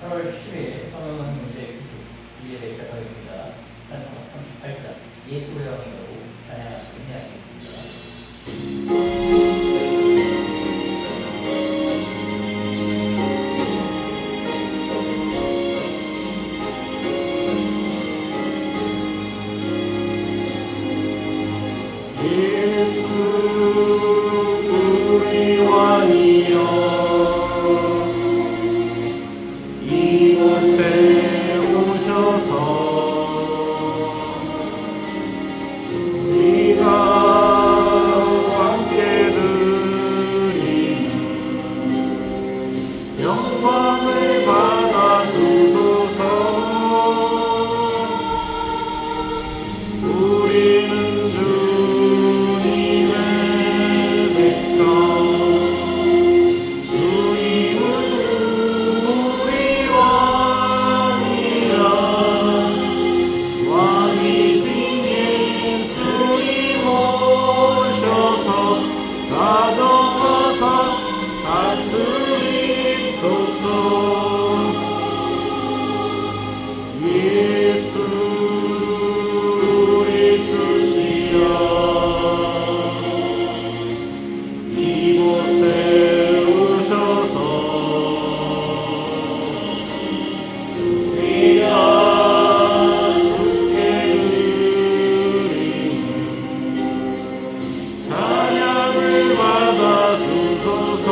8월 10일 성경은 문제 주일에 시작하겠습니다. 찬송 38장 예수의 영으로 찬양하겠습니다. 우리 왕이여 이곳에 오셔서 우리가 함께 드리는 영광을 받아 주소서. 우리는 주님의 백성, 주님은 우리 왕이라. 왕이신 예수님 오셔서 자정하사 다스리소서. 예수 우리 주시여 이곳에 오셔서 우리가 주께 드리는 찬양을 받아 주소서.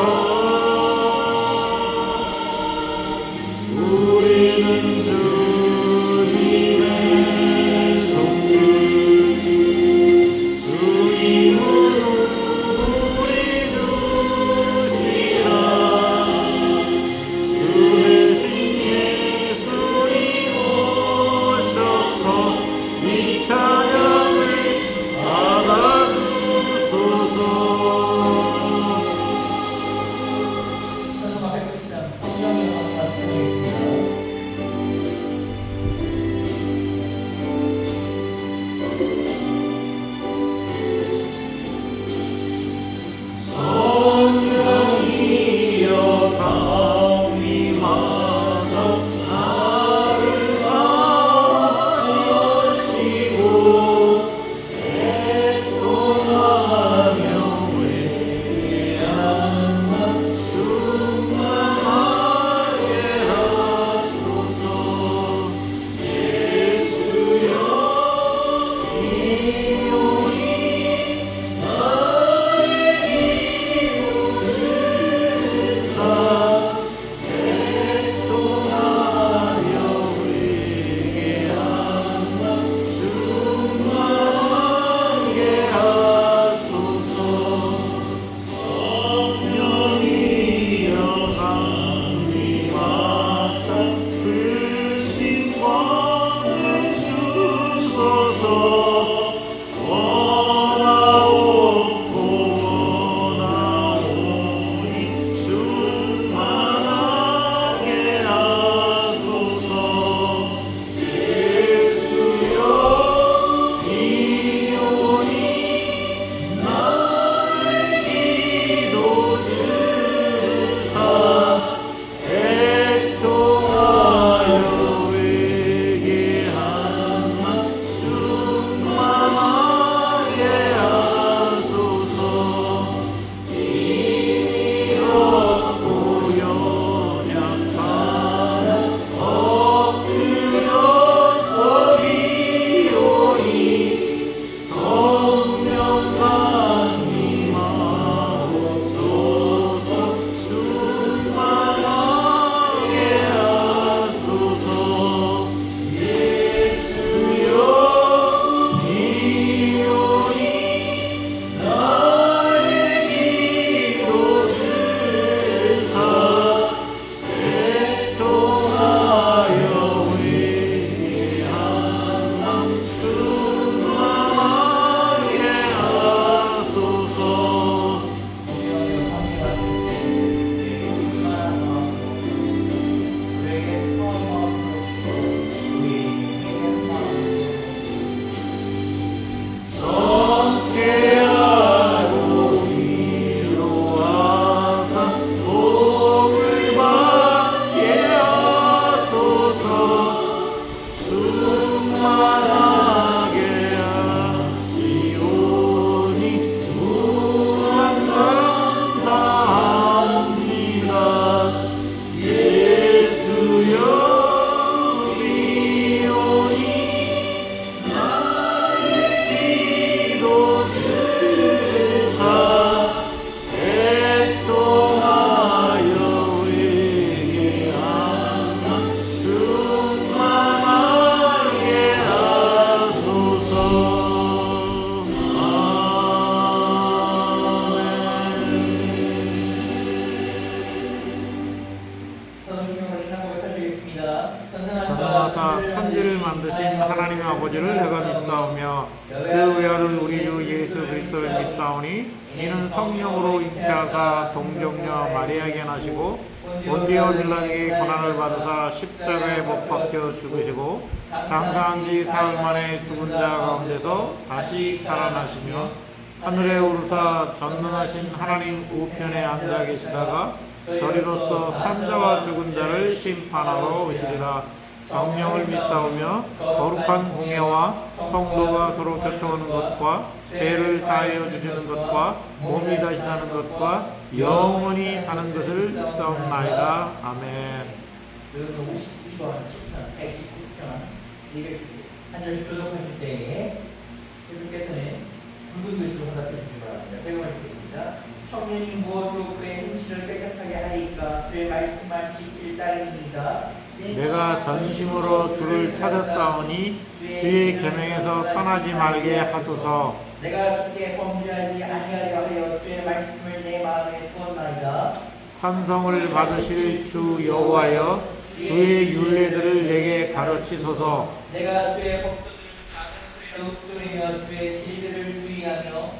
하사 천지를 만드신 하나님 아버지를 내가 믿사오며 그 외아들 우리 주 예수 그리스도를 믿사오니 이는 성령으로 잉태하사 동정녀 마리아에게 나시고 본디오 빌라에게 고난을 받으사 십자가에 못 박혀 죽으시고 장사한 지 사흘 만에 죽은 자 가운데서 다시 살아나시며 하늘에 오르사 전능하신 하나님 우편에 앉아 계시다가 저리로서 산자와 죽은 자를 심판하러 오시리라. 성령을 믿사오며 거룩한 공예와 성도가 서로 교통하는 것과 죄를 사하여 주시는 것과 몸이 다시 사는 것과 영원히 사는 것을 믿사옵나이다. 아멘. 그 52번, 10편, 119편, 200편 한 절씩 교독하실 때에 예수께서는 붉은 글씨로 화답해 주시기 바랍니다. 제가 읽겠습니다. 청년이 무엇으로 그의 행실을 깨끗하게 하리까 주의 말씀만 지킬 따름이니이다. 내가 전심으로 주를 찾았사오니 주의 계명에서 떠나지 말게 하소서. 내가 주께 범죄하지 아니하려 하여 주의 말씀을 내 마음에 두었나이다. 찬송을 받으실 주 여호와여 주의 율례들을 내게 가르치소서. 내가 주의 법도들을 작은 소리로 읊조리며 주의 길들을 주의하며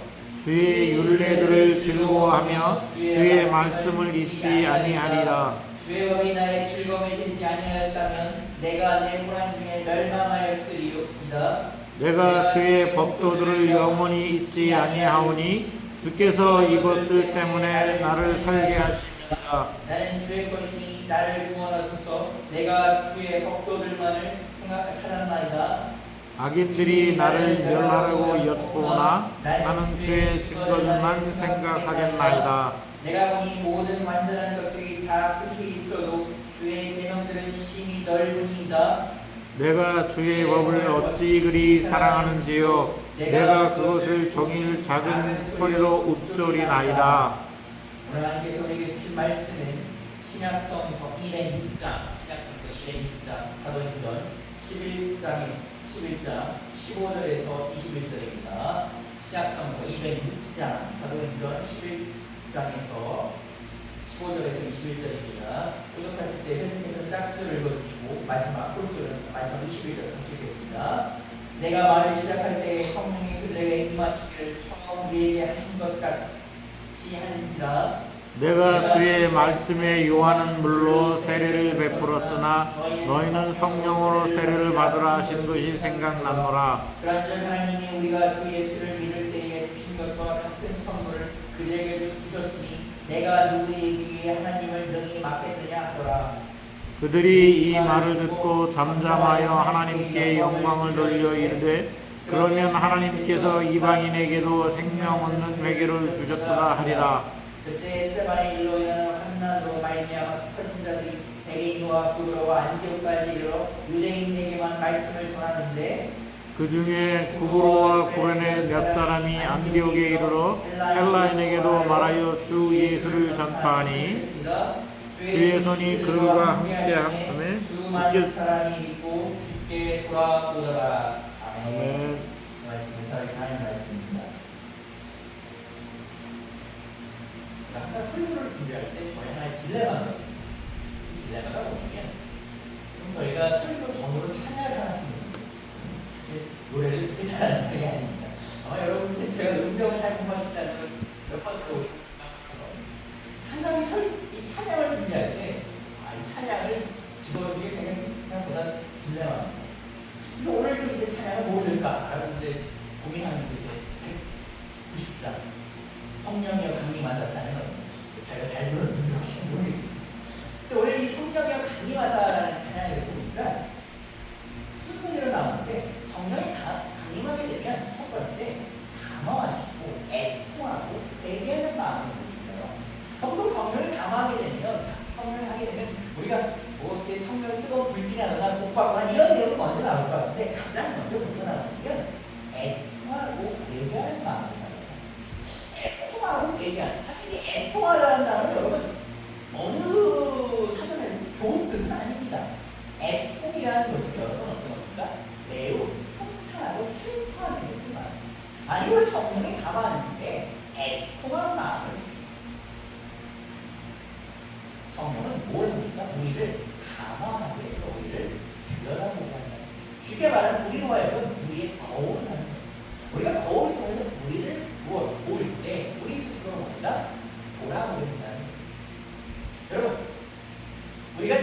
주의 율례들을 즐거워하며 주의 말씀을 잊지 아니하리라. 주의 법이 나의 즐거움이 되지 아니하였다면 내가 내 고난 중에 멸망하였으리이다. 내가 주의 법도들을 영원히 잊지 아니하오니 주께서 이것들 때문에 나를 살게 하십니다. 나는 주의 것이니 나를 구원하소서. 내가 주의 법도들만을 찾았나이다. 악인들이 나를 멸하려고 엿보나 나는 주의 증거들만 생각하겠나이다. 내가 보니 모든 완전한 것들이 다 끝이 있어도 주의 계명들은 심히 넓으니이다. 내가 주의 법을 어찌 그리 사랑하는지요. 내가 그것을 종일 작은 소리로 읊조리나이다. 오늘 하나님께서 우리에게 주신 말씀은 신약성서 206장, 사도행전 11장 15절에서 21절입니다. 신약성서 206장, 사도행전 11장에서 15절에서 21절입니다. 교독하실 때 회장님께서 짝수를 읽어주시고 마지막 홀수는 마지막 21절 같이 읽겠습니다. 내가 말을 시작할 때 성령이 그들에게 임하시기를 처음 우리에게 하신 것 같이 하는지라. 내가 주의 말씀에 요하는 물로 세례를 베풀었으나 너희는 성령으로 세례를 받으라 하신 것이 생각나노라. 그런즉 하나님이 우리가 주 예수를 믿을 때에 주신 것과 같은 선물을 그들에게도 주셨으니 내가 누구에게 하나님을 능히 맡겠느냐 하더라. 그들이 이 말을 듣고 잠잠하여 하나님께 영광을 돌려 이르되 그러면 하나님께서 이방인에게도 생명 얻는 회개를 주셨도다 하리라. 그때 스테반의 일로 인하여 한나도 말미암아 터진 자들이 베레니와 구브로와 안디옥까지 이르러 유대인에게만 말씀을 전하는데 그 중에 구브로와 구레네 몇 사람이 안디옥에 이르러 헬라인에게도 말하여 주 예수를 전파하니 주의 손이 그들과 함께하며 주 많은 사람이 믿고 주께 돌아오더라. 아멘. 아멘. 말씀을 살게 하는 말씀입니다. 항상 설교를 준비할 때 저희 하나의 딜레마가 있습니다. 이 딜레마가 뭐냐면 저희가 설교 전으로 찬양을 하시는 분들 노래를 그렇게 잘하는 편이 아닙니다. 아마 여러분들 제가 음정을 잘 못 맞춘다는 몇번 들어오셨을 항상 이 찬양을 준비할 때 이 찬양을 집어넣는 게 생각보다 딜레마입니다. 그래서 오늘도 이제 찬양을 뭘 들까라고 이제 고민하는 게 이제 90장 성령이여 강림하사 찬양은 제가 잘 불렀는지 혹시 모르겠습니다. 근데 원래 이 성령이여 강림하사라는 찬양을 보니까 순서대로 나오는데 성령이 강림하게 되면 첫 번째 감화하시고 애통하고 회개하는 마음을 주시고요. 보통 성령이 감화하게 되면 성령이 하게 되면 우리가 뭐 이렇게 성령이 뜨거운 불길이 나거나 복받거나 이런 내용이 먼저 나올 것 같은데 가장 먼저 나오는 게 애통하고 회개하는 마음입니다. 애통하고 회개하는 사실 이 애통하다는 단어는 여러분 어느 사전에 좋은 뜻은 아닙니다. 애통이라는 것은 여러분 어떤 겁니까? 매우 통탄하고 슬퍼하는 것을 말합니다. 아니 그 성령이 감화하는데 애통한 마음을 성령은 뭘 합니까? 우리를 감화하게 해서 우리를 들여다보게 합니다. 쉽게 말하면 우리로 하여금 우리의 거울을 하는 거예요. 우리가 거울을 통해서 우리를 볼 때 우리 스스로 뭔가 돌아보는다는 거예요. 여러분, 우리가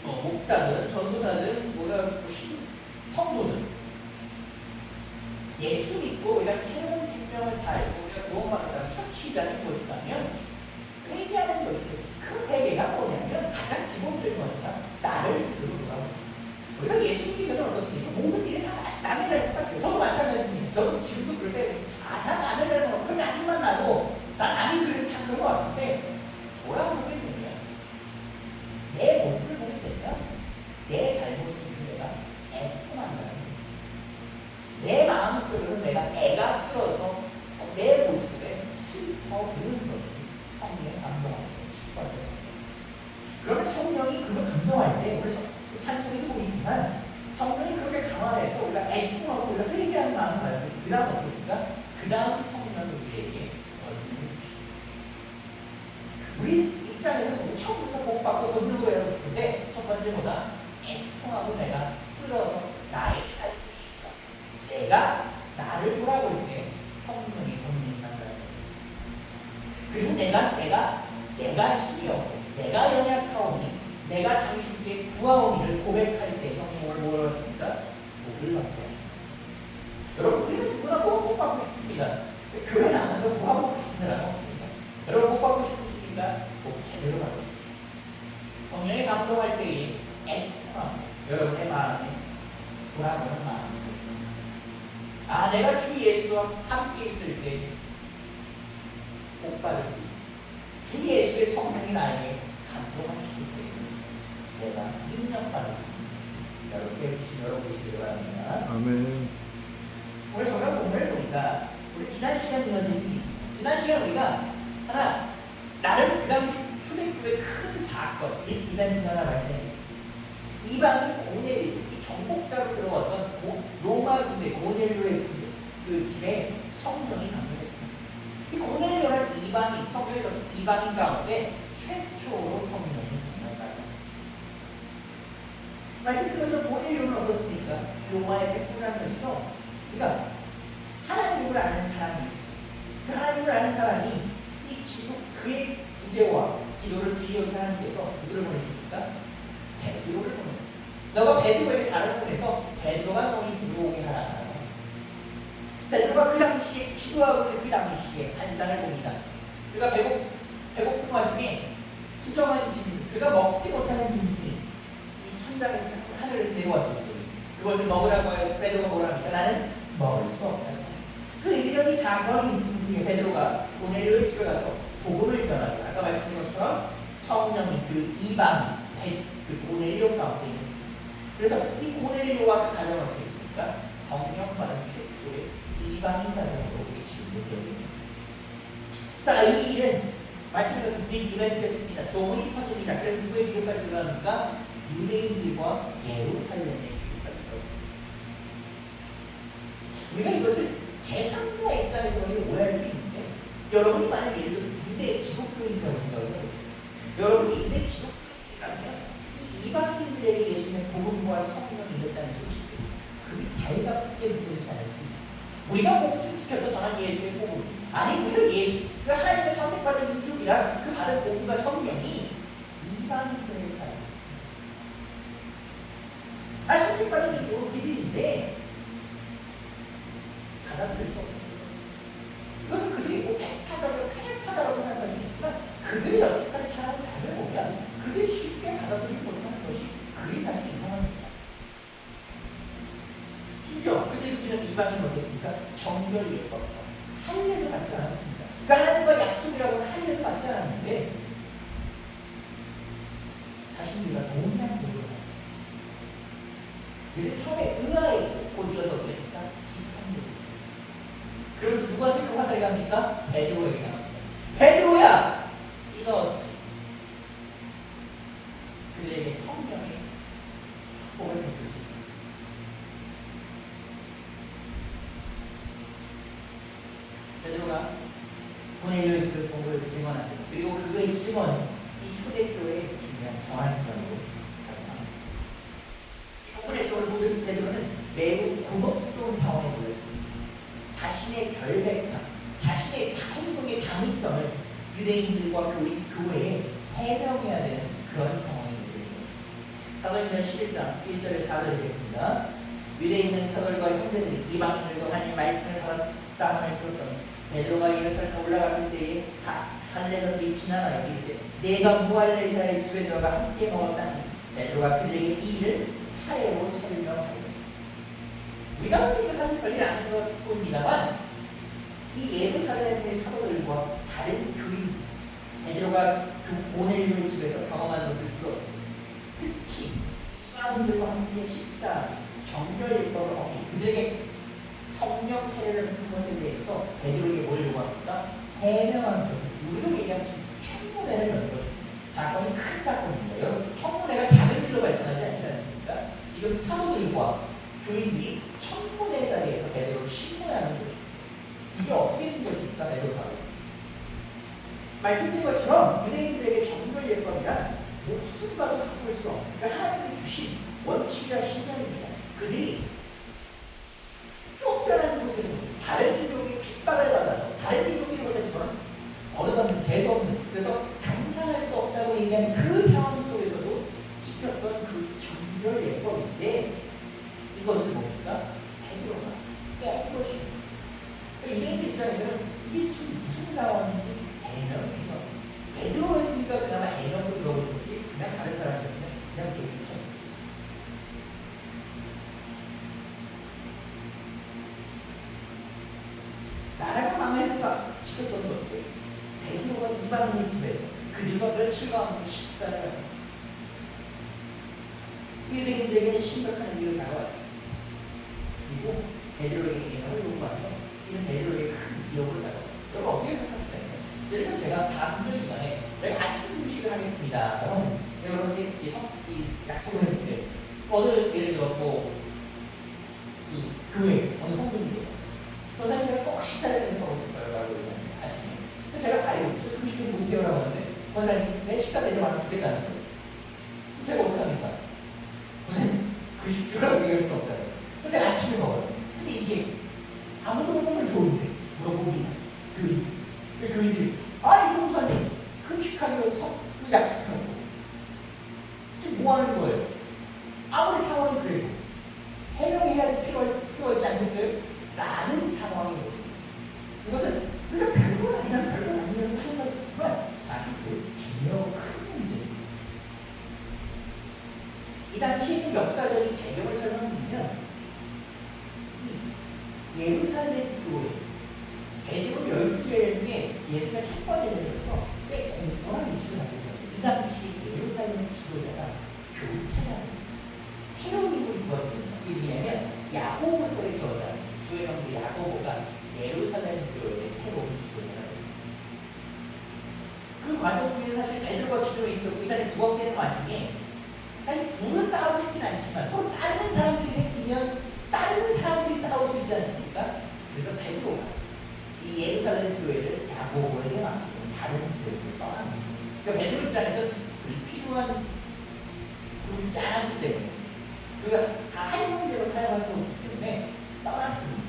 목사든 전도사든 성도든 예수 믿고 우리가 새로운 생명을 살고 우리가 구원받았다는 첫 시작이 무엇이냐면 회개하는 것이죠. 그 회개가 뭐냐면 가장 기본적인 거니까 나를 스스로 돌아보는. 우리가 예수 믿기 전에 어떻습니까? 모든 일이 다 남의 잘못 같아요. 저도 마찬가지입니다. 저도 지금도 그럴 때 다 남의 잘못, 그 짜증만 나고 나 남이 그래서 다 그런 것 같은데 돌아보게 되면 내 모습을 보게 되면 내 잘못을 내가 애통한다는 거예요. 내 마음속으로 내가 끌어서 내 모습에 슬퍼하는 것이 성령의 감동하는 것이죠. 그러면 성령이 그걸 감동할 때 우리 찬송에도 보이지만 성령이 그렇게 강화해서 우리가 애통하고 우리가 회개하는 마음을 가지고 그 다음 어떻게 됩니까? 그 다음 성령을 우리에게 얻는 것이죠. 우리 입장에서 처음부터 복 받고 건너고 하고 싶은데 첫 번째 뭐다? 애통하고 내가 끌어서 나의 삶을 주시다. 내가 나를 돌아볼 때 성령이 권능한다는 거예요. 그리고 내가 힘이 없고 내가 연약하오니 내가 당신께 구하오니를 고백할 때 성령을 뭐라고 합니까? 복을 받게 하십니다. 여러분, 우리는 누구나 복 받고 싶습니다. 교회 나가서 복 받고 싶은 사람 없습니다. 여러분, 복 받고 싶으십니까? 복 제대로 받고 싶습니다. 성령이 감동할 때에 애통함, 여러분의 마음에 돌아보는 마음. 아, 내가 주 예수와 함께 있을 때 복 받을 수 있다. 주 예수의 성령이 나에게 감동하시기 때문에 내가 능력받을 수 있는 것입니다. 여러분께 주신 여러분 되시기 바랍니다. 아멘. 오늘 저가 본문을 보니까 우리 지난 시간 우리가 하나 나름 그 당시 초대교회 큰 사건, 이벤트 하나 발생했습니다. 이방인 고넬료, 이 정복자로 들어왔던 로마 군대 고넬료의 그 집에 성령이 강림했습니다. 이 고넬료는 이방인, 성경에 이방인 가운데 최초로 성령이 강림한 사람이었습니다. 말씀드려서 고넬료는 어떻습니까? 로마의 백부장이었어. 그러니까 하나님을 아는 사람이었어요. 그 하나님을 아는 사람이 이 기도, 그의 구제와 기도를 주의하는 하나님께서 누구를 보내십니까? 베드로를 보내요. 너가 베드로에게 사람을 보내서 베드로가 너희 집으로 오게 하라. 베드로가 그 당시에 기도하고 있는 그 당시에 환상을 봅니다. 그가 배고픈 와중에 투정한 짐승, 그가 먹지 못하는 짐승이 이 천장에서 하늘에서 내려왔을 때 그것을 먹으라고 하여 베드로가 뭐라 합니까? 나는 먹을 수 없다. 그 이름이 사건이 있은 중에 베드로가 고넬료의 집에 가서 복음을 전하고 아까 말씀드린 것처럼 성령이 그 이방 그 고넬료 가운데 있습니다. 그래서 이 고넬료와 그 가정은 어떻게 했습니까? 성령 받은 최초의 이방인 가정으로 우리 지금도 기억합니다. 자, 이 일은 말씀드린 빅 이벤트였습니다. 소문이 퍼집니다. 그래서 누구의 기록까지 들어갑니까? 유대인들과 예루살렘의 기록까지 들어갑니다. 우리가 이것을 제3자 입장에서 오해할 수 있는데 여러분이 만약에 예를 들어 유대 기독교인이라고 생각을 해보세요. 여러분이 유대 기독교인이라면 이 이방인들에게 예수님의 복음과 성령이 있다는 소식이 그게 달갑게 느껴지지 않을 수 있습니다. 우리가 목숨 지켜서 전한 예수의 복음, 아니 우리가 예수, 그 하나님의 선택받은 민족이라 그 받은 복음과 성령이 이방인들에게 가요. 선택받은 민족은 그들인데 받아들일 수 없어요. 이것은 그들이 뭐 백하다고 타락하다라고 생각할 수 있지만 그들이 여태까지 살아온 삶을 보면 그들이 쉽게 받아들이지 못하는 것이 그리 사실 이상합니다. 심지어 그들 중에서 이방인은 어땠습니까? 정결 예법과 할례를 받지 않았습니다. 그러니까 하나님과 약속이라고는 할례를 받지 않았는데 자신들과 동일한 도를 합니다. 그래서 처음에 의아해 곧 이어서 그랬니까 비판적이에요. 그러면서 누구한테 그 화살이 갑니까? 베드로에게 갑니다. 베드로야! 이거 어떻게? 그들에게 성령의 축복을 베풀었습니다. 베드로가 고넬료의 집에서 복음을 증언합니다. 그리고 그의 증언은 이 초대교회의 중요한 정한점으로 작용합니다. 이 부분에서 오늘 유대인들과 교회에 해명해야 되는 그런 상황이 되는 거예요. 사도행전 11장 1절에 4절 읽겠습니다. 유대인은 서들과 형제들이 이방인들과 하나님의 말씀을 받았다 함을 들었더니 베드로가 예루살렘에 올라갔을 때에 할례자들이 비난하여 이르되 내가 무할례자의 집에 들어가 함께 먹었다니 베드로가 그들에게 이 일을 차례로 설명하여 우리가 이거 사실 별일 아닌 것 뿐입니다만 이 예루살렘의 사도들과 다른 교인 베드로가 고넬료의 집에서 경험하는 것을 들어 특히 이방인들과 함께 식사 정결일법을 어긴 그들에게 성령 세례를 한 것에 대해서 베드로에게 뭘 요구합니까? 해명하는 것을 우리로 얘기하면 청문회를 여는 것입니다. 사건이 큰 사건입니다. 여러분 청문회가 작은 일로 발생하지 않지 않습니까? 지금 사도들과 교인들이 청문회 자리에서 베드로를 신문하는 것입니다. 이게 어떻게 된 것입니까? 베드로사로 말씀드린 것처럼 유대인들에게 정결 예법이란 목숨과도 바꿀 수 없는 그러니까 하나님이 주신 원칙이자 신념입니다. 그들이 쫓겨난 곳에서 다른 민족의 핍박을 받아서 다른 민족이 보는 저런 버릇없는 재수없는 그래서 감상할 수 없다고 얘기하는 그 상황 속에서도 지켰던 그 정결 예법인데 이것을 뭡니까? 베드로가 깬 것입니다. 유대인들 입장에서는 이게 지금 무슨 상황인지 해명이 필요합니다. 베드로였으니까 그나마 해명도 들어보는 거지 그냥 다른 사람이었으면 그냥 내쫓았습니다. 나라가 망할때가 지켰던 것들 베드로가 이방인의 집에서 그들과 며칠과 함께 식사를 합니다. 유대인들에게는 심각한 일이 다가왔습니다. 그리고 베드로에게 해명을 요구하며 이는 베드로에게 큰 기억을 다가왔습니다. 여러분 어떻게 생각하실까요? 제가 40년 기간에 제가 아침 음식을 하겠습니다. 여러분들이 약속을 했는데 어느 예를 들어 교회 어느 성도님들 선생님이 꼭 식사를 해서 먹으실까요? 라고 얘기합니다. 아침에. 제가 그 식에서 못해요 라고 하는데 원장님 내 식사 대접하면 죽겠다는 거예요. 제가 어떻게 합니까? 그 식주라고 얘기할 수 없잖아요. 제가 아침에 먹어요. 근데 이게 아무도 못 먹으면 좋은데 물어보면 교인들이 총수님 금식하기로 그 약속해놓고 지금 뭐 하는 거예요? 아무리 상황이 그래도 해명해야 필요하지 않겠어요? 라는 상황이거든요. 이것은 우리가 별건 아니라고 하는 것이지만 사실 중요하고 큰 문제입니다. 이 당시의 좀 역사적인 배경을 설명드리면 이 예루살렘 교회 베드로 12개 중에 예수님의 첫 번째 제자로서 꽤 공헌한 위치를 갖고 있었는데 이 당시 예루살렘 지도자가 교체가 새로운 인물이 부활됩니다. 이게 뭐냐면 야고보서의 저자 주의 형제 야고보가 예루살렘 교회의 새로운 지도자가 됩니다. 그 과정 중에 사실 베드로가 기존에 있었고 이 사람이 부각되는 와중에 사실 둘은 싸우고 싶진 않지만 서로 다른 사람들이 생기면 다른 사람들이 싸울 수 있지 않습니까? 그래서 베드로가 이 예루살렘 교회를 야고보에게 맡기고 다른 지역으로 떠납니다. 그러니까 베드로 입장에서는 불필요한 그릇이 짠하기 때문에 그가 다 한 형제로 사용하는 것이기 때문에 떠났습니다.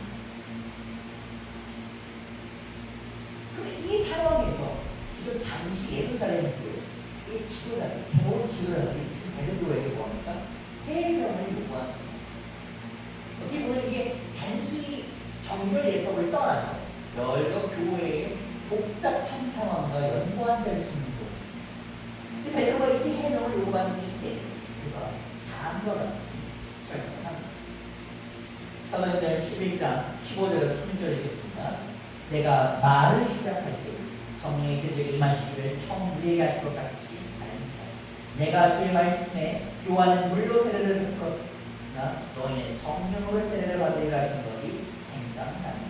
그런데 이 상황에서 지금 당시 예루살렘 교회의 지도자들, 새로운 지도자들이 지금 베드로에게 뭐합니까? 해명을 요구합니다. 어떻게 보면 이게 단순히 정결 예법을 떠나서 여러 교회의 복잡한 상황과 연관될 수 있는 것. 근데 베드로가 이렇게 해명을 요구하는 이때 그가 다음과 같이 설명합니다. 사도행전 11장 15절에서 16절 읽겠습니다. 내가 말을 시작할 때 성령이 그들에게 임하시기를 처음 우리에게 하실 것 같이 알리시라. 내가 주의 말씀에 요한은 물로 세례를 베풀었으나 너희는 성령으로 세례를 받으리라 하신 것이 생각나니.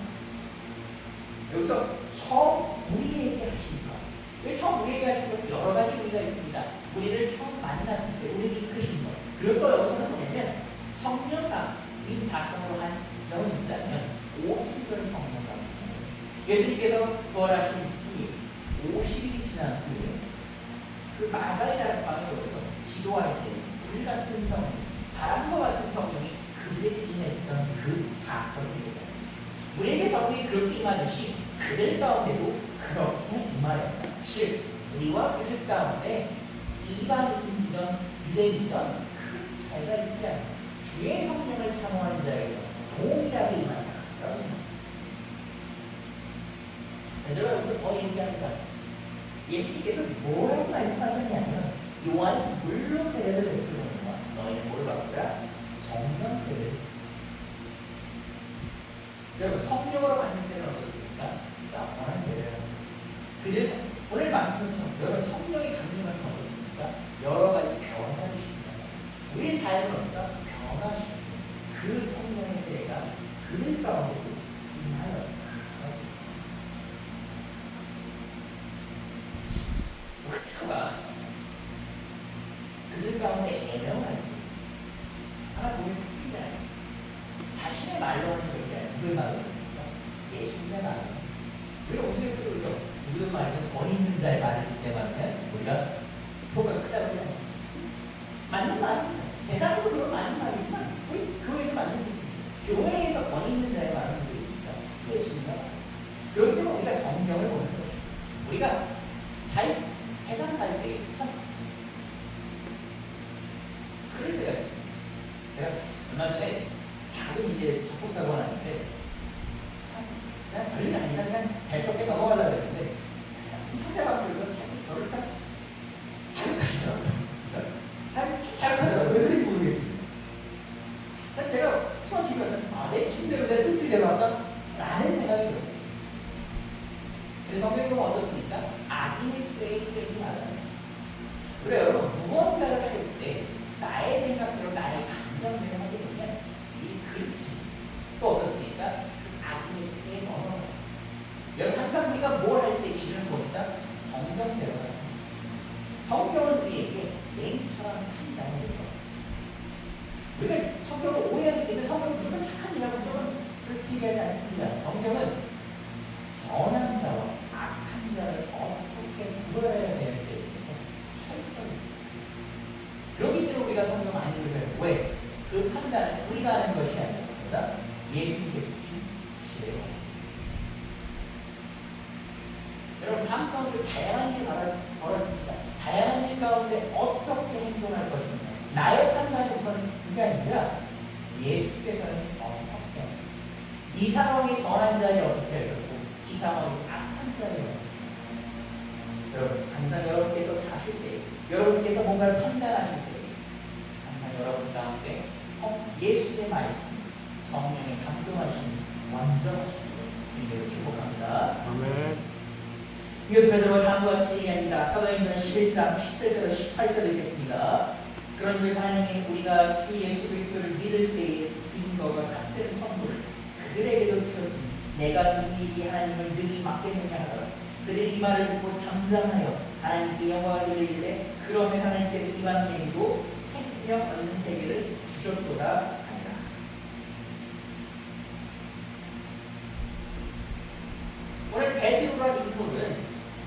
여기서 처음 우리에게 하신 것. 왜 처음 우리에게 하신 것은 여러 가지 의미가 있습니다. 우리를 처음 만났을 때 우리를 이끄신 것. 그리고 또 여기서는 뭐냐면 성령감인 사건으로 한 영을 짓자면 오순절 성령감. 예수님께서 부활하신 후에 50일이 지난 후에 그 마가의 다락방에 오셔서 기도할 때 불같은 성령, 바람과 같은 성령이 그들에게 임했던 그 사건입니다. 우리에게 성령이 그렇게 임하듯이 그들 가운데도 그렇게 임하였다. 즉 우리와 그들 가운데 이방인이든 유대인이든 큰 차이가 있지 않아. 주의 성령을 사모하는 자에게 동일하게 임한다. 라고 생각합니다. 베드로가 여기서 더 얘기합니다. 예수님께서 뭐라고 말씀하셨냐면 요한이 물로 세례를 베푸는구나. 너희는 뭘 받더라? 성령 세례를. 여러분 성령으로 받는 세례는 어떻습니까? 영원한 세례는 그들 오늘 만든 여러분 성령의 강림하신 어떻습니까? 여러 가지 변화를 시킵니다. 우리 삶을 어디다 변화시킵니다. 그 성령의 세례가 그들 가운데도 임하여 목표가 그들 가운데 애명을 하나 보면 특징이 아니죠. 자신의 말로 하는 것이 아니라 누구의 말로 했습니까? 예수님의 말로. 우리가 우스갯소리로 그러죠. 누구의 말은 권 있는 자의 말을 듣게하면 우리가 효과가 크다고 해요. 맞는 말입니다. 세상으로 그런 맞는 말이지만 우리 교회도 맞는 말입니다. 교회에서 권 있는 자의 말은 누구입니까? 예수님의 말. 그렇기 때문에 우리가 성경을 보는 것이죠. 우리가 세상 살 때 참 그럴 때가 있습니다. 제가 얼마 전에 작은 이제 접촉사고가 났는데 그냥 별일 아니라 그냥 대수롭게 넘어가려고 했는데 상대방들도 저를 참 자극하시더라고요. 자극하더라고요. 왜 그런지 모르겠습니다. 제가 수학 기분은 내 침대로 내 스킬대로 한다? 라는 생각이 들었어요. 그래서 성경이 보면 어떻습니까? 악인의 꾀에 꿰지 말아요. 그래 여러분 무언가를 할 때 나의 생각대로 나의 감정대로 하게 되면 이 그렇지. 또 어떻습니까? 그 악인의 꾀에 넘어가요. 여러분 항상 우리가 뭘 할 때 기준을 봅시다. 성경대로 하요. 성경은 우리에게 냉철한 판단을 해요. 우리가 성경을 오해하게 되면 성경은 무조건 착한 일하고 무조건 그렇게 얘기하지 않습니다. 성경은 선한 자와 악한 자를 어떻게 구별해야 되는지에 대해서 철저히 그렇기 때문에 우리가 성경 많이 읽어요. 왜? 그 판단은 우리가 하는 것이 아니라 예수님께서 주신 지혜로. 여러분 삶 가운데 다양한 일이 벌어집니다. 다양한 일 가운데 어떻게 행동할 것인가. 나의 판단이 우선 그게 아니라 예수께서는 어떻게 하냐. 이 상황이 선한 자에 어떻게 하셨고 이 상황이 악한 자예요. 여러분 항상 여러분께서 사실 때 여러분께서 뭔가를 판단하실 때 항상 여러분 가운데 예수의 말씀 성령의 감동하신 완전하신 주님을 축복합니다. 아멘. 이것을 베드로가 다음과 같이 얘기합니다. 사도행전 11장 17절에서 18절 읽겠습니다. 그런즉 하나님이 우리가 주 예수 그리스도를 믿을 때에 주신 것과 같은 선물을 그들에게도 주셨으니 내가 누구에게 하나님을 능히 맡겠느냐 하더라. 그들이 이 말을 듣고 잠잠하여 하나님께 영광을 돌리길래 그러면 하나님께서 이방인에게도 생명 얻는 대계를 주셨도다 하니라. 오늘 베드로라는 인물은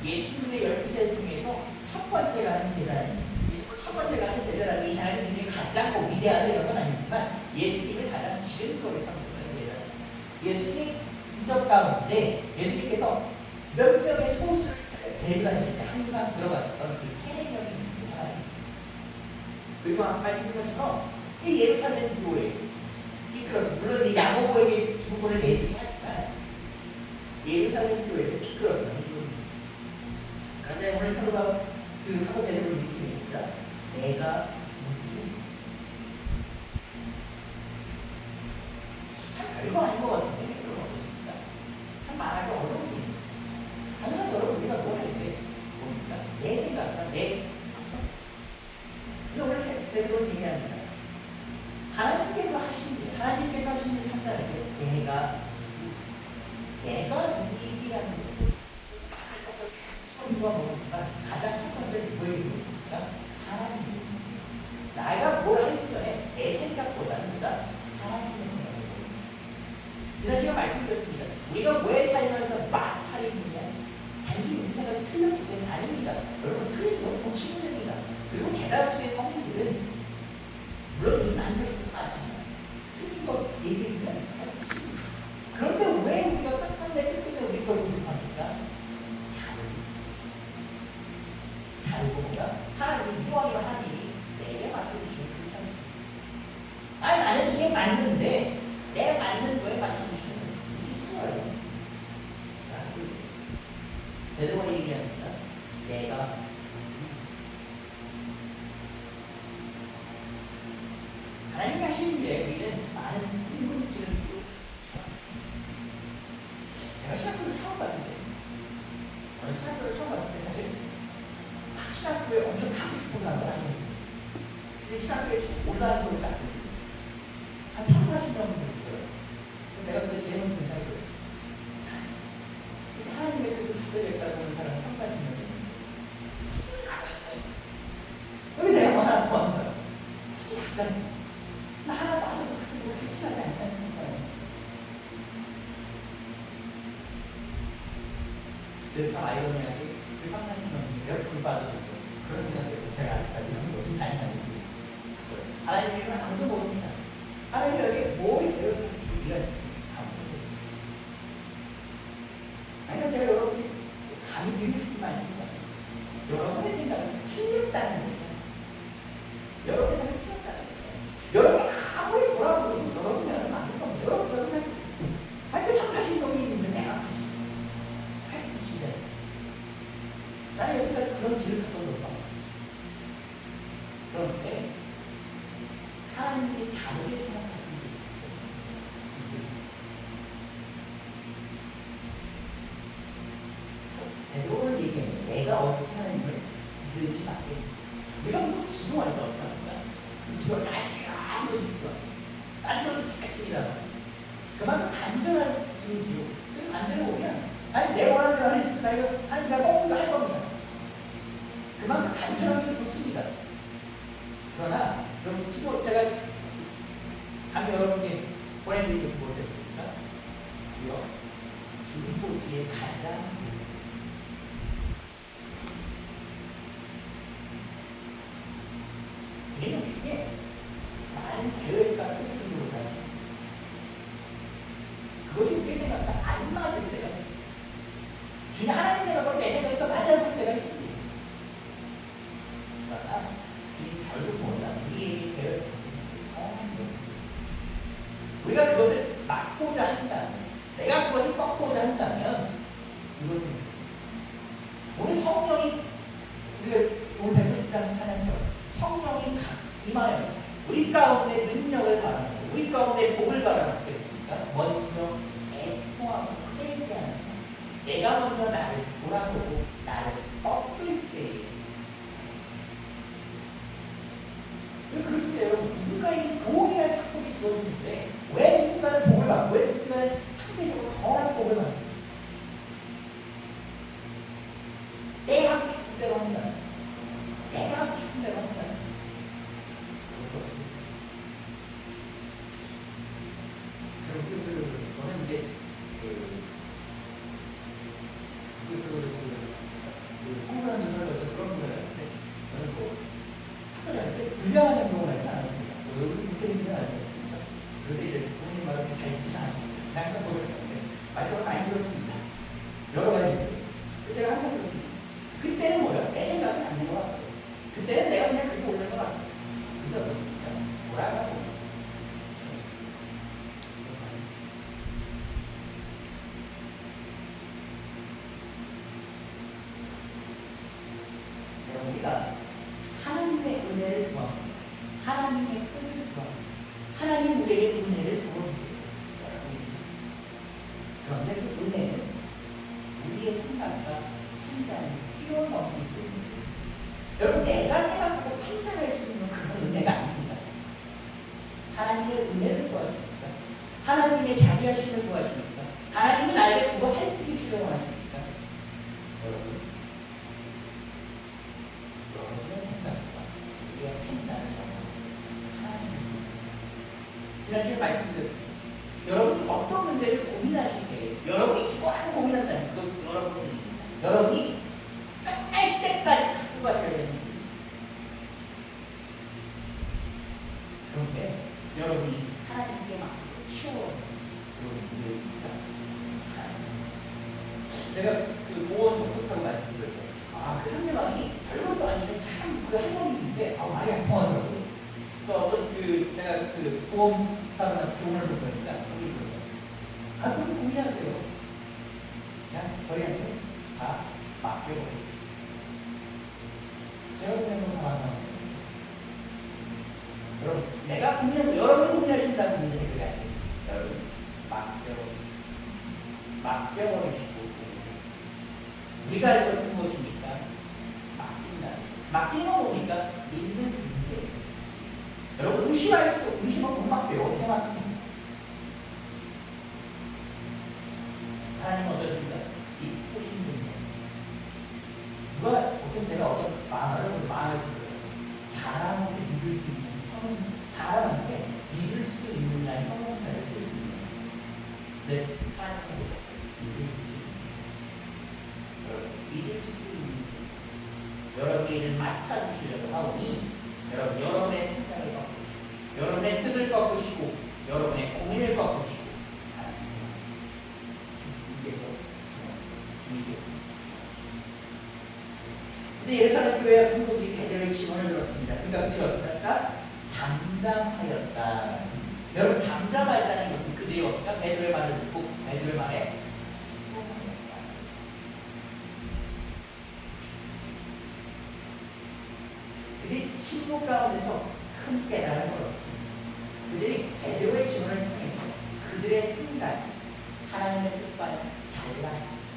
예수님의 12제자 중에서 첫 번째 가는 제자입니다. 첫 번째 가는 제자라는 이 사람이 굉장히 가장 위대하다 이런 건 아니지만 예수님을 가장 지금껏에 섬기는 제자입니다. 예수님이 이적 가운데 예수님께서 몇 명의 소수를 배분하실 때 항상 들어갔던 그 세 명이 있습니다. 그리고 아까 말씀드린 것처럼 이 예루살렘 교회 이끌었습니다. 물론 이 야고보에게 주문을 내주긴 하지만 예루살렘 교회를 이끌었던 이분입니다. 그런데 오늘 사도가 그 사도 베드로를 이렇게 얘기합니다. 내가 누구니? 참 별거 아닌 것 같은데 여러분 어떻습니까? 참 말하기 어려운 일입니다. 항상 여러분 우리가 뭘 할 때 뭡니까? 내 생각과 내 앞서. 근데 오늘 베드로는 얘기합니다. 하나님께서 하신 일, 하나님께서 하신 일 판단할 때 내가 누구이라는 것을 처음과 뭡니까? 가장 첫 번째 누구에게 물어봅니까? 하나님입니다. 내가 뭘 하기 전에 내 생각보다는 하나님의 생각을 보입니다. 지난 시간 말씀드렸습니다. 우리가 왜 살면서 마찰이냐? 단순히 우리 생각이 틀렸기 때문에 아닙니다. 여러분 틀린 건 고치면 됩니다. 그리고 대다수의 성인들은 물론 요즘 안 그럴 수도 많지만 틀린 거 얘기해주면 잘 고칩니다. 그런데 왜 우리가 끝끝내 우리 걸 고집합니까? 하나님이 하시는 일에 우리는 많은 질문들을 제가 신학교를 처음 봤을 때 저는 신학교를 처음 봤을 때 사실 신학교에 엄청 가고 싶은 걸 아니었어요. 근데 신학교에 올라간 소리를 딱 들었어요. 한 3, 40명 있더라고요. 제가 그때 제일 먼저 생각했어요. 하나님의 뜻을 받아야겠다고 하는 사람은 3, 40명 있는데 여기 내가 뭐나 좋아한다. 수지 약간지. 나 하나 빠져도 그렇게 뭐 색칠하지 않지 않습니까? 그래서 참 아이러니하게 그 3, 40명 내가 불 빠져도 그런 생각을 제가 아직까지 너무 다양하게 쓰고 있어요. 하나님의 이름은 아무도 모릅니다. 하나님이 여기 뭘 배우는지 우리가 아무도 모릅니다. 그러니까 제가 여러분이 감히 드리고 싶은 말씀입니다. 여러분의 생각은 틀렸다는 거예요. 여러분의 생각이 틀렸다는 거예요. 여러분이 아무리 돌아보고 여러분 생각은 맞을 겁니다. 여러분 저런 생각 그 3, 40명이 있는데 내가 굳이 할 수 있는데 나는 여태까지 그런 길을 찾던 것 같아요. 그런데 하나님이 다르게 생각하시는 게 베드로를 얘기하면 내가 어찌 하나님을 믿음이 맞게 우리가 뭐 기도할 때 어떻게 합니까? 기도할 때 아시가 주시고 난또 죽겠습니다. 그만큼 간절한 기도 안 되고 오면 아니 내 원하는 대로 할 수 있다 이거 아니 내가 꼭 이거 할 겁니다. 그만큼 간절한 게 좋습니다. 그러나 여러분 기도 제가 감히 여러분께 보내드리고 싶은 무엇이었습니까? 주여 주님 보기에 가장 드리는 게 많은 계획과 뜻을 이루고 가요. 그것이 우리의 생각과 안 맞을 때가 있죠. 주님 하나님 생각과 내 생각이 또 맞아볼 때가 있습니다. 그러나 주님 결국 뭐냐? 우리에게 계획 우리가 그것을 막고자 한다면, 내가 그것을 꺾고자 한다면, 이것은 오늘 성령이 우리가 오늘 190장 찬양처럼 성령이 임하여서 우리 가운데 능력을 바라고 우리 가운데 복을 바라고 그랬습니까? 먼저 애통하고 회개하는 내가 먼저 나를 돌아보고 나를 꺾을 때에 그랬을 때 여러분 누군가의 도움이라는 축복이 주어지는데 왜 누군가는 복을 받고 왜 누군가는 상대적으로 덜한 복을 받고 내가 하고 싶은 대로 합니다. 내가 하고 싶은 대로 합니다. 그럼 슬슬 저는 이제 슬슬 성공하는 사람들 그런 분들 할때 저는 뭐 학교 다닐 때 불량한 행동을 하지 않았습니다. 여러분이 부처님이지 않았습니까? 그런데 이제 부모님 말을 잘 듣지 않았습니다. 생각해 보겠는데 말씀을 많이 들었습니다. 여러 가지 제가 항상 그렇습니다. 그때는 뭐야? 내 생각이 안 되는 것 같아요. 그때는 내가 그냥 그렇게 올리는 것 같아요. 근데 어떻습니까? 뭐라고? 우리가 하나님의 은혜를 구합니다. 하나님의 뜻을 구합니다. 하나님 우리에게 은혜를 부어주세요. 그런데 그 은혜는 우리의 생각과 판단을 뛰어넘기 때문에 여러분 내가 생각하고 판단할 수 있는 그런 은혜가 아닙니다. 하나님의 은혜를 구하십니까? 하나님의 자비하심을 구하십니까? 하나님은 나에게 두고 살피기를 원하십니까? 여러분 여러분의 생각과 우리의 판단을 하나님 지난주에 말씀드렸습니다. 여러분이 어떤 문제를 고민하실 때 여러분이 좋아하는 고민한다는 그건 여러분이 끝날 때까지 갖고 가셔야 되는 거예요. 그런데 여러분이 하나님께 막 치워 여러분입니다. 제가 그 보원 독특하고 말씀드렸죠. 그 상대방이 별것도 아니고 참 그 할머니인데 말이 안 통하더라고요. 또 어떤 제가 그 보험사한테 조언을 듣니까 그렇게 고민하세요. 그냥 저희한테 다 맡겨버렸어요. 제가 보내는 거 다 만나고 여러분, 내가 고민하고 여러분이 고민하신다고 고민하는 게 아니에요. 여러분, 맡겨버리시고 우리가 할 것은 무엇입니까? 맡긴다. 맡기는 건 뭡니까? 믿는 존재예요. 여러분, 의심할 수도 의심은 못 맡겨요. 어떻게 맡깁니까? 하나님은 어떠십니까? 이 호신분이에요. 누가 보통 제가 어떤 말을 듣거든요. 사람한테 믿을 수 있는 사람한테 믿을 수 있는 날 형용사를 쓸 수 있는 네, 하나님은 믿을 수 있는 여러분의 일을 맡아주시려고 하오니 여러분의 생각을 바꾸시고 여러분의 뜻을 바꾸시고 여러분의 고민을 바꾸시고 주님께서 이제 예루살렘 교회 성도들이 베드로의 증언을 들었습니다. 그러니까 그들이 어떻게 할까? 잠잠하였다. 여러분, 잠잠하였다는 것은 그들이 어떻게 베드로의 말을 듣고 베드로의 말에 순종하였다. 그들이 침묵 가운데서 큰 깨달음을 얻었습니다. 그들이 베드로의 증언을 통해서 그들의 생각, 하나님의 뜻과는 달랐습니다.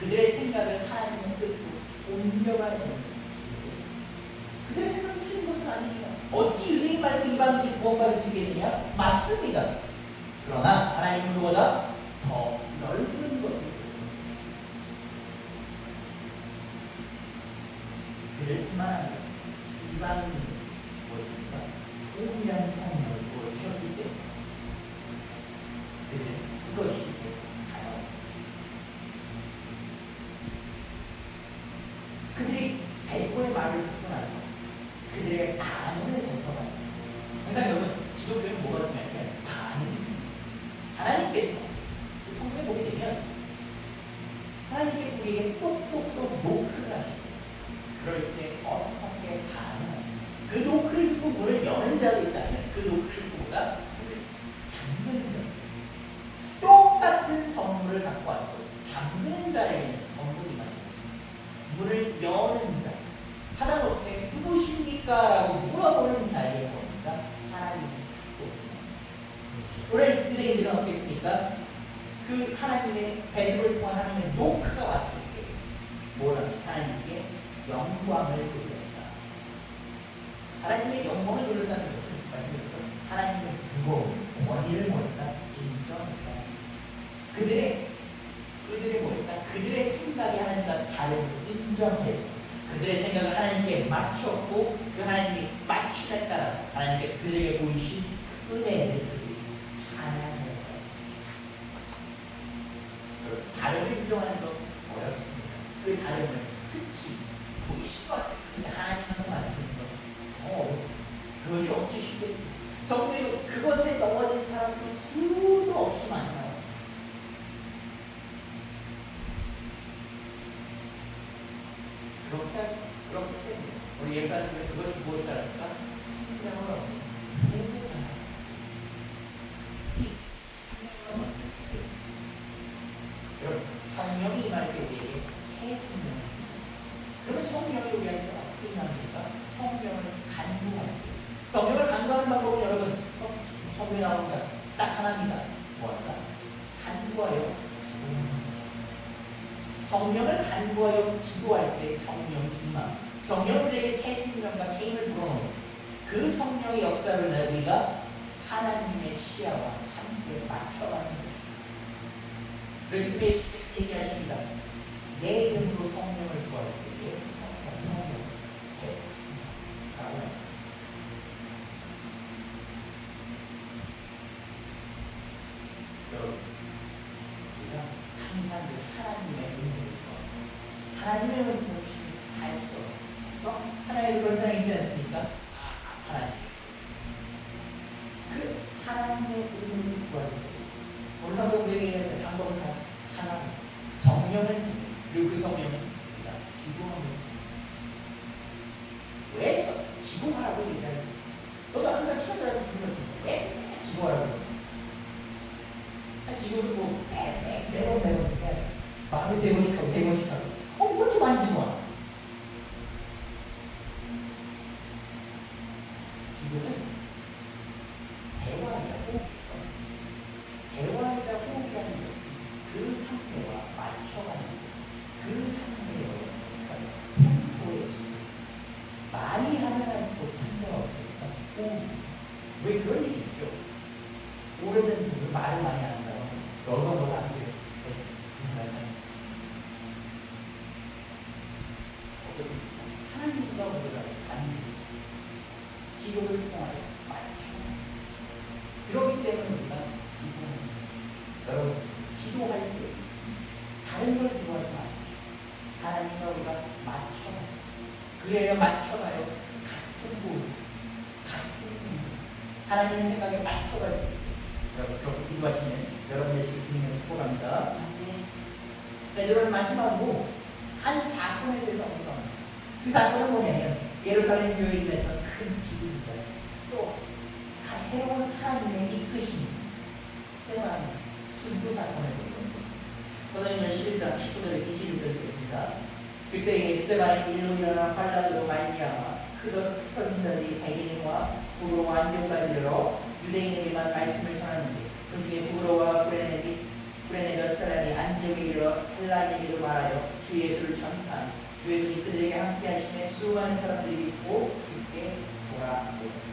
그들의 생각을 하나님의 뜻으로 옮겨가는 것입니다. 그들의 생각이 틀린 것은 아닙니다. 어찌 유대인 말고 이방인이 구원받을 수 있겠느냐? 맞습니다. 그러나 하나님은 그보다 더 넓은 것을 그들뿐만 아니라 이방인이 무엇입니까? 오히려 성령을 부어주셨기 때문에 그들은 이것이 가요. 그들이 베드로의 말을 듣고 나서 그들의 반응을 살펴봐요. 항상 여러분, 기독교는 뭐가 중요하냐면 반응이 있습니다. 하나님께서 성경에 보게 되면 하나님께서 우리에게 똑똑똑 노크를 하시고 그럴 때 어떻게 반응하냐. 그 노크를 듣고 문을 여는 자도 있다면 그 노크를 듣고 문을 잠그는 자도 있습니다. 똑같은 선물을 갖고 와서 잠그는 자에게는 선물이 많아요. 문을 여는 자, 하다못해 누구십니까? 라고 물어보는 자리에 뭡니까? 하나님의 축복. 오늘 유대인들은 어떻게 했습니까? 그 하나님의 베드로를 통한 하나님의 노크가 왔을 때 뭐라? 하나님께 영광을 돌렸다. 하나님의 영광을 돌렸다는 것은 말씀드렸죠. 하나님의 무거운 권위를 뭐였다? 인정했다. 그들의 뭐였다? 그들의 생각이 하나님과 다른 인정했다. 그들의 생각을 하나님께 맞췄고 그 하나님이 맞춤에 따라서 하나님께서 그들에게 보이신 은혜를 그들이 찬양했다. 다름을 인정하는 건 어렵습니다. 그 다름을 특히 보이시와 하나님과 맞추는 건 더 어렵습니다. 그것이 어찌 쉽겠습니까? 정부에도 그것에 넘어진 사람도 수도 없이 많아요. 그렇기 때문에 우리 예루살렘에 그것이 무엇이랄까? 생명을 얻는 회개가 이 생명을 얻는 회개. 여러분, 성령이 임할 때 우리에게 새 생명을 줍니다. 그러면 성령이 우리한테 어떻게 임합니까? 성령을 간구할 때. 성령을 간구하는 방법은 여러분 성경에 나옵니다. 딱 하나입니다. 뭐할까? 간구하여 기도합니다. 성령을 간구하여 기도할 때 성령이 임함. 성령은 우리에게 새 생명과 새 힘을 불어넣는 그 성령의 역사를 우리가 하나님의 시야와 함께 맞춰가는 것입니다. 그렇기 때문에 예수께서 얘기하십니다. 내 이름으로 성령을 구할 때에 성령을 베푸시라. 여러분, 우리가 항상 하나님의 은혜를 구하고 하나님의 은혜를 없이 살 수 없어. 하나님의 그런 사랑이 있지 않습니까? 하나님. 그 하나님의 은혜를 구할 때 오늘 방금 우리에게 방법은 하나. 성령을 그리고 그 왜 그런 얘기 있죠? 오래된 분은 말을 많이 한다고 너가 뭘 안 돼요. 무슨 말이냐? 어떻습니까? 하나님과 우리가 관계 기록을 통하여 맞춰. 그렇기 때문에 우리가 기도합니다. 여러분 기도할 때 다른 걸 기도하지 마십시오. 하나님과 우리가 맞춰. 그래야 맞춰가요. 같은 곳, 같은 생각, 하나님 생각에 맞춰갈 수 있게. 여러분 그렇게 기도하시면 여러분의 지금 축복합니다. 베드로는 마지막으로 한 사건에 대해서 언급합니다. 그 사건은 뭐냐면 예루살렘 교회에 일어났던 큰 기도입니다. 또 새로운 하나님의 이끄심, 스테반 순교 사건에 대해서 고린도전서 11장 19절에서 21절 읽겠습니다. 그때 스테반이 일로 일어나 빨라도로 말미암아 흩어진 자들이 백인과 구로와 안디옥까지 이르러 유대인에게만 말씀을 전하는데 그 중에 구로와 구레네 몇 사람이 안디옥에 이르러 헬라인에게도 말하여 주 예수를 전파하니 주 예수님이 그들에게 함께 하심에 수많은 사람들이 믿고 주께 돌아오고.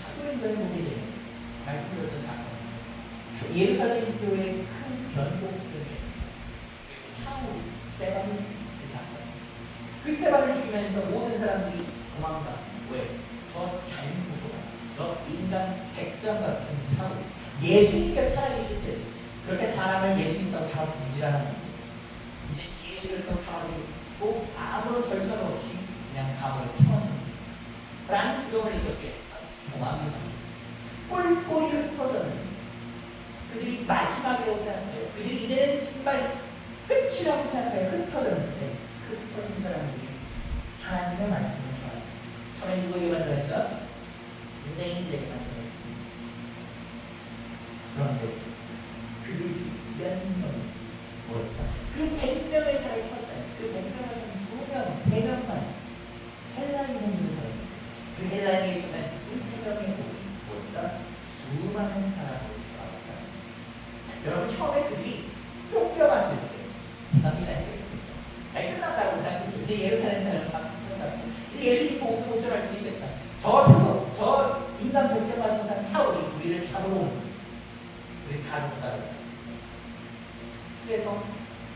사도행전에 보게 되면 말씀드렸던 사건, 예루살렘 교회의 큰 변곡 때문에 사울, 스테반을 죽인 그 사건. 그 스테반을 죽이면서 모든 사람들이 도망가. 왜? 저 잘못보다 저 인간 백정 같은 사울. 예수님께서 살아계실 때 그렇게 사람을 예수님과 잡아 죽이라는 이제 예수를 또 잡아주고 아무런 절차 없이 그냥 감옥에 쳐넣는 라는 두려움을 느꼈게 도망을 갑니다. 꼴꼴이 흩어졌는 그들이 마지막이라고 생각해요. 그들이 이제는 정말 끝이라고 생각해요. 흩어졌는데 그 흩어진 사람들이 하나님의 말씀을 전합니다. 처음에 누구에게 만들었다? 유대인들에게 만들었습니다. 그런데 그들이 몇 명이 모였다. 그 100명의 사람이 컸다. 그 100명에서는 2명, 3명만 헬라인인 사람. 그 헬라인에서는 2-3명이 모였다. 수많은 사람을 여러분 처음에 그들이 쫓겨갔을 때 생각이 나겠습니까? 아니 끝났다고 생각했죠. 이제 예루살렘 사람은 끝났고 이제 예수님 보고 고절할 수 있겠다. 저 인간 백정만 못한 사울이 우리를 잡으러 온 우리 가족다고. 그래서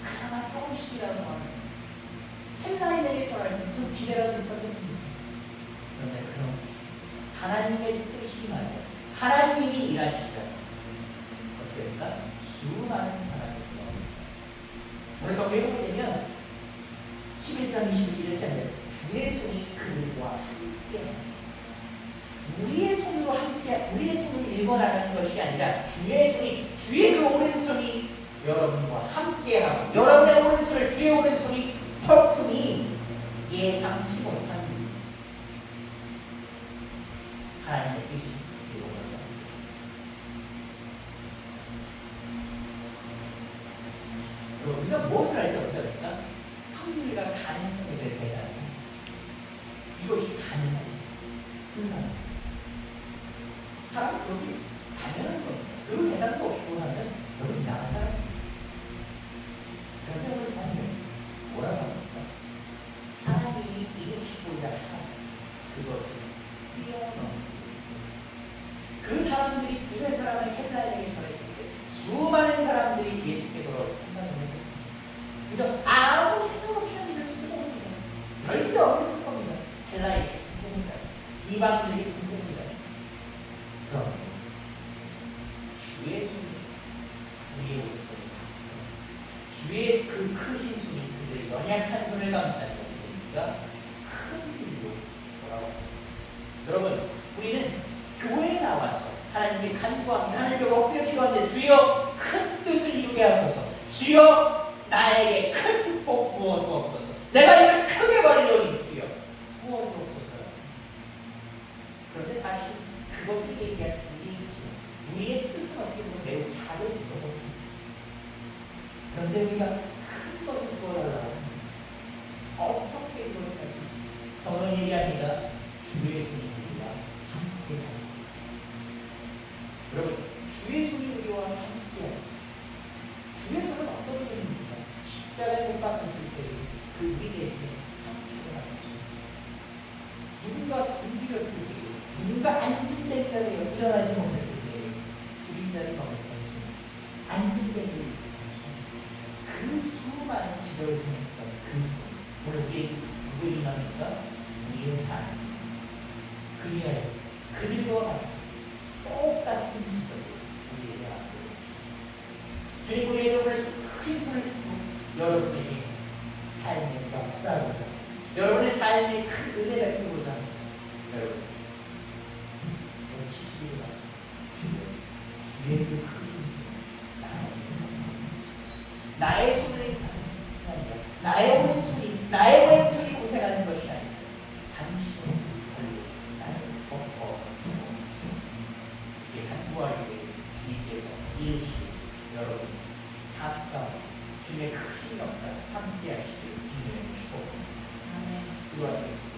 그나마 조금씩이라도 하면 헬라인에게 전할 때 무슨 기대라도 있었겠습니까? 그런데 그런 하나님의 뜻이 맞아요. 하나님이 일하시죠. 어떻게 될까? 수많은 사람이 오늘 성경에 보게 되면 11장 22절에 하면 주의 손이 그들과 함께 우리의 손으로 함께 우리의 손으로 읽어나가는 것이 아니라 주의 손이 주의 그 오른손이 여러분과 함께하고 여러분의 오른손을 주의 오른손이 털품이 예상치 못한 하나님의 뜻이 우리가 무엇을 할 때 어떻게 할까? 확률과 가능성에 대해 대답. 이것이 가능한 불가능. 사람이 그것이 당연한 겁니다. 그 대답도 없이 하면 너무 이상한 사람입니다. 그런데 우리 성경 뭐라고 합니까? 하나님이 이루시고자 한 그것을 뛰어넘는 그 사람들이 2-3사람의 헬라인에게 전했을 때 수많은 사람들이 예수께 돌아올 생각을 했습니다. 그죠? 아무 생각 없이 하는 일을 쓰는 겁니다. 별게 없을 겁니다. 헬라인에게 성공입니다. 이방인에게 성공입니다. 그럼 주의 손이 우리의 오른손을 감싸 주의 그 크신 손이 그들의 연약한 손을 감싸는 것입니다. 큰 일로 돌아옵니다. 여러분 우리는 교회에 나와서 하나님께 간구합니다. 하나님께 엎드려 기도하는데 주여 큰 뜻을 이루게 하소서. 주여 나에게 큰 축복 부어주옵소서. 내가 이를 크게 벌리오니 주여 부어주옵소서. 그런데 사실 그것을 얘기할 우리의 뜻은 어떻게 보면 매우 작은 그런데 우리가 큰 것을 부어달라고 어떻게 이것을 할 수 있습니까? 성경은 얘기합니다. 주의 손이 우리와 함께하고. 여러분 주의 손이 우리와 함께하고. 주의 손은 어떤 손입니까? 십자가에 못 박히실 때 그 우리 대신에 누군가 굶주렸을 때, 누군가 앉은 데 자리에 일어나지 못했을 때, 죽인 자리가 없던 순간, 앉은 데 그 수많은 기적을 생겼던 그 순간, 오늘 우리 누구 이만입니까? 우리의 삶, 그리하여 그들과 같은 똑같은 기적을 우리에게 안겨주십시오. 주님, 우리의 이름을 큰 손을 들고 여러분에게 삶의 역사로자, 여러분의 삶의 큰 은혜를 베푸고자 합니다. 여러분, 오늘 70일을 맞고 주의 그 큰 힘, 나의 손을 나의 오른손이, 나의 왼손이 고생하는 것이 아니라 당신의 걸로 나를 덮어 주께 간구하게 주님께서 이루시고 여러분 삶 가운데 주님의 큰 역사 함께 하시길 주님의 축복합니다. 기도하시겠습니다.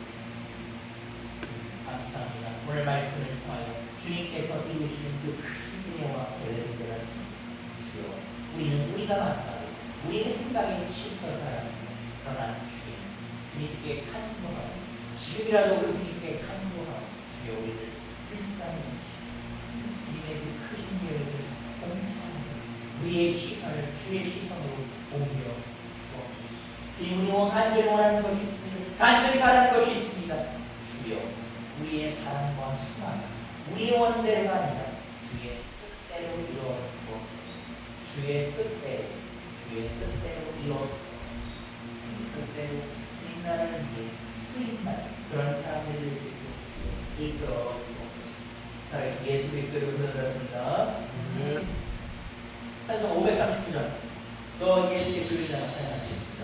감사합니다. 오늘 말씀을 통하여 주님께서 이루시는 그 큰 은혜와 계획을 깨닫습니다. 주여, 우리는 우리가 만나고 우리의 생각에 치우쳐 살아갑니다. 그러나 주님께 간구하고 지금이라도 우리 주님께 간구하고 주여 우리를 불쌍히 주님의 그 크신 계획을 공찬하고 우리의 시선을 주의 시선으로 옮겨 주옵소서. 주님, 우리 간절히 원하는 것이 있습니다. 간절히 바라는 것이 있습니다. 주여, 우리의 바람과 소망, 우리의 원대가 아니라 주의 뜻대로 이루어 주옵소서. 주의 뜻대로 이루어 주옵소서. 주님 뜻대로 주님 나라를 위해 쓰임받는 그런 사람들이 될 수 있도록 이끌어 주옵소서. 자, 예수 그리스도를 부르셨습니다. 찬송 539장 너 예수의 그리자가 사용하시겠습니다.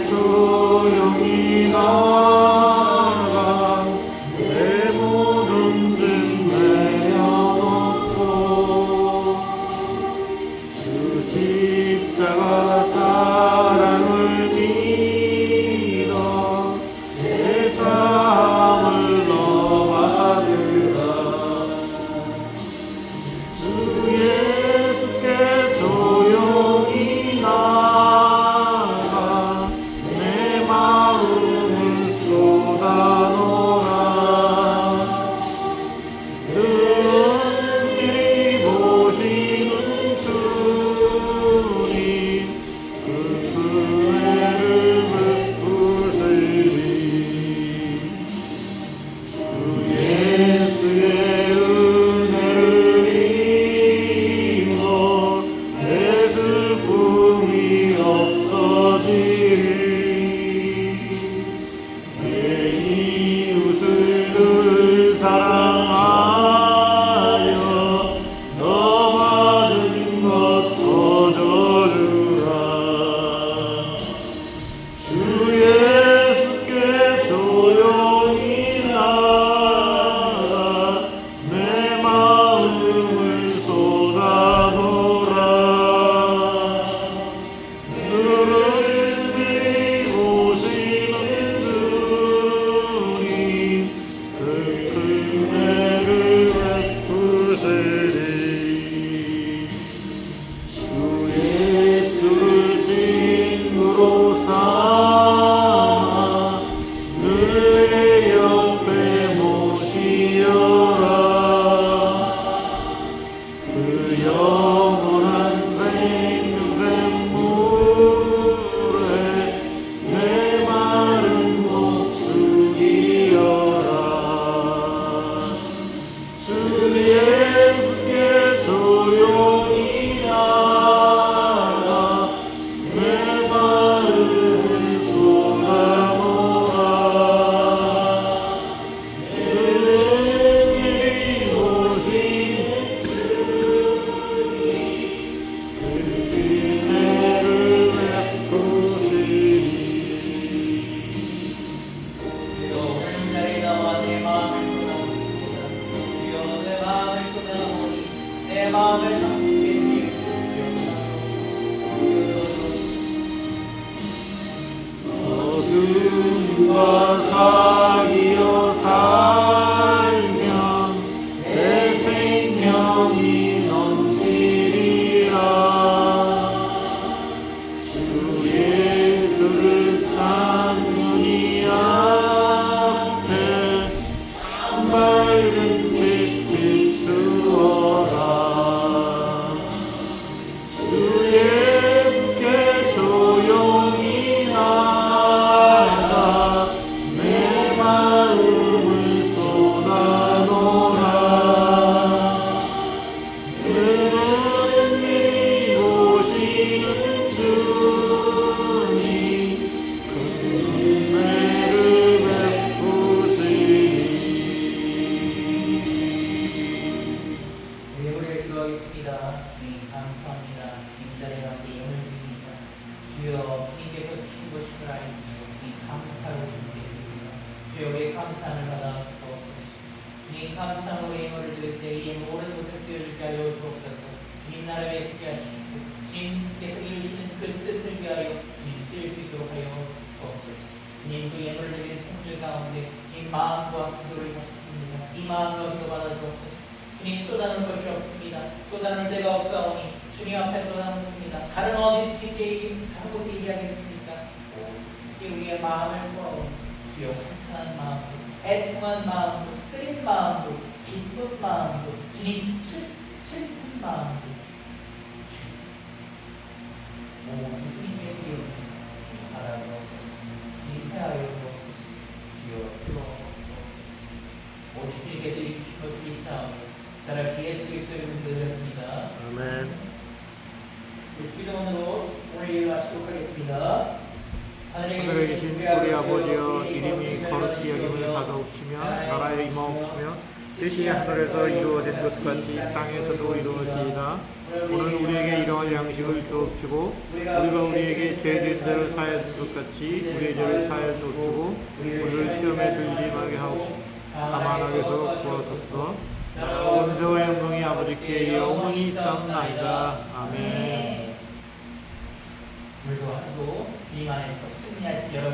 조용히 나가 내 모든 짐 내려놓고 주 십자가 사랑을 믿어 세상을 너 받으라. 주 예수께 조용히 나가 내 마음을 쏟아놓아. 눈길이 보시는 주님 그 은혜를 베푸시리. 주 예수의 은혜를 입어 내 슬픔이 없어지리. 내 이웃을 늘 사랑하여 너 받은 것 거저주라. 주 예수께 조용히 나가 내 마음을 쏟아놓아. 눈을 보시는 주님 그 은혜를 베푸시리. 주 예수를 친구로 삼아 늘 옆에 모시어라. 그 영원한 생명샘물에 내 마른 목 숙이어라. 주 예수께 조용히 나가 내 마음을 쏟아놓아. 은혜를 보시는 주님 그 은혜를 베푸시리. 주여, 오늘 자리에 나와 내 마음을 쏟아놓습니다. 주여, 내 마음을 쏟아놓으니 내 마음을 당신께 드리고 주여 어두운 주와 사귀어 살면 새 생명이 넘치리라. 주 예수를 찾는 이 앞에 참 밝은 빛 비추어라. 주 예수께 조용히 나아가 내 마음을 쏟아놓으라. 은밀히 오시는 주님 큰 은혜를 베푸시니. 우리 기도하겠습니다. 주님 감사합니다. 주님들의 가운데 영을 드립니다. 주여 주님께서 주신 것을 알며 주님 감사를 드립니다. 주여 우리의 감사함을 받아 주옵소서. 주님 감사함으로 영을 드릴 때 이 모든 곳에 쓰여지게 하여 주옵소서. 주님 나라에 쓰게 하시고 주님께서 이루시는 그 뜻을 위하여 주님 쓰일 수 있도록 하여 주옵소서. 주님 그 예물을 드리는 성질 가운데 주님 마음과 기도를 하십니다. 이 마음과 기도 받아 주옵소서. 주님 쏟아놓을 것이 없습니다. 쏟아놓을 데가 없사오니 주님 앞에 쏟아놓습니다. 다른 어디 주님께 다른 곳에 얘기하겠습니까? 주님께 우리의 마음을 풀어오니 주여 상탄한 마음도 애통한 마음도 쓰린 마음도 기쁜 마음도 주님 슬픈 마음도 모든 주님의 이름 주님 바라보옵소서. 주님 헤아려 주옵소서. 주여 들어옵소서. 오직 주님께서 이루신 것을 믿사오니 사랑하는 예수 그리스도의 이름으로 드렸습니다. 아멘. 주기도문으로 오늘 예를 마치도록 하겠습니다. 하늘에 계신 우리 아버지여, 이름이 거룩히 여김을 받아옵시며 나라의 임하옵시며 뜻이 하늘에서 이루어진 것 같이 땅에서도 이루어지이다. 오늘 우리에게 이러한 양식을 주옵시고 우리가 우리에게 죄진 죄를 사하여 준 것 같이 우리의 죄를 사하여 주옵시고 우리를 시험에 들지 말게 하옵시고 다만 악에서 구하소서. 원수와 영광이 아버지께 영원히 있사옵나이다. 아멘. 오늘도 하루도 주님 안에서 승리하신 여러분